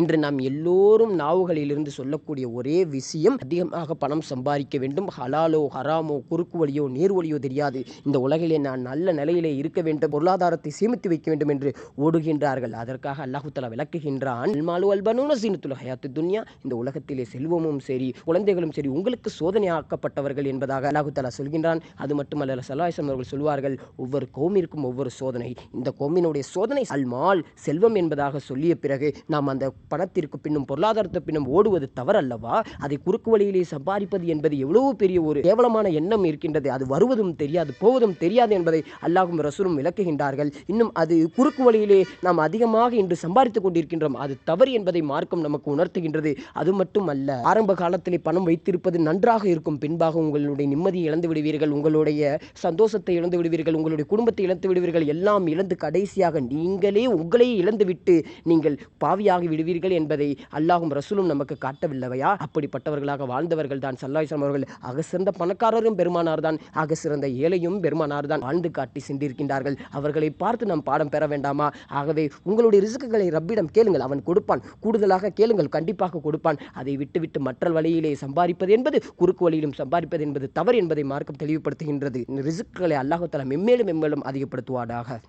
இன்று நாம் எல்லோரும் நாவுகளிலிருந்து சொல்லக்கூடிய ஒரே விஷயம், அதிகமாக பணம் சம்பாதிக்க வேண்டும், ஹலாலோ ஹராமோ குறுக்கு வழியோ நேர் வழியோ தெரியாது, இந்த உலகிலே நான் நல்ல நிலையிலே இருக்க வேண்டும், பொருளாதாரத்தை சேமித்து வைக்க வேண்டும் என்று ஓடுகின்றார்கள். அதற்காக அல்லாஹ் தஆலா விளக்குகின்றான், துன்யா, இந்த உலகத்திலே செல்வமும் சரி குழந்தைகளும் சரி உங்களுக்கு சோதனையாக்கப்பட்டவர்கள் என்பதாக அல்லாஹ் தஆலா சொல்கின்றான். அது மட்டுமல்ல, ஸல்லல்லாஹு அலைஹி வஸல்லம் அவர்கள் சொல்வார்கள், ஒவ்வொரு கௌமிற்கும் ஒவ்வொரு சோதனை, இந்த கௌமினுடைய சோதனை அல்மால் செல்வம் என்பதாக சொல்லிய பிறகு நாம் அந்த பணத்திற்கு பின்னும் பொருளாதாரத்தை பின்னும் ஓடுவது தவறல்லவா? அதை குறுக்கு வழியிலே சம்பாதிப்பது என்பது எவ்வளவு பெரிய ஒரு கேவலமான எண்ணம் இருக்கின்றது. அது வருவதும் தெரியாது போவதும் தெரியாது என்பதை அல்லாஹ்வும் ரசூலும் விளக்குகின்றார்கள். இன்னும் அது குறுக்கு வழியிலே நாம் அதிகமாக இன்று சம்பாதித்துக் கொண்டிருக்கின்றோம், அது தவறு என்பதை மார்க்கம் நமக்கு உணர்த்துகின்றது. அது மட்டுமல்ல, ஆரம்ப காலத்திலே பணம் வைத்திருப்பது நன்றாக இருக்கும், பின்பாக உங்களுடைய நிம்மதியை இழந்து விடுவீர்கள், உங்களுடைய சந்தோஷத்தை இழந்து விடுவீர்கள், உங்களுடைய குடும்பத்தை இழந்து விடுவீர்கள், எல்லாம் இழந்து கடைசியாக நீங்களே உங்களையே இழந்துவிட்டு நீங்கள் பாவியாகி விடுவீர்கள் என்பதை அல்லாஹ்வும் ரசூலும் நமக்கு காட்டவில்லையா? அப்படிப்பட்டவர்களாக வாழ்ந்தவர்கள் தான் ஸல்லல்லாஹு அலைஹி வஸல்லம் அவர்கள். ஆக சிறந்த பணக்காரரும் பெருமானார் தான், ஆக சிறந்த ஏழையும் பெருமானார் தான் வாழ்ந்து காட்டி சென்றிருக்கின்றார்கள். அவர்களை பார்த்து நாம் பாடம் பெற வேண்டாமா? ஆகவே உங்களுடைய ரிஸ்க்குகளை ரப்பிடம் கேளுங்கள், அவன் கொடுப்பான். கூடுதலாக கேளுங்கள், கண்டிப்பாக கொடுப்பான். அதை விட்டுவிட்டு மற்ற வழியிலே சம்பாதிப்பது என்பது, குறுக்கு வழியிலும் சம்பாதிப்பது என்பது தவறு என்பதை மார்க்கம் தெளிவுபடுத்துகின்றது. ரிஸ்க்குகளை அல்லாஹ் தஆலா மென்மேலும் மென்மேலும் அதிகப்படுத்துவானாக.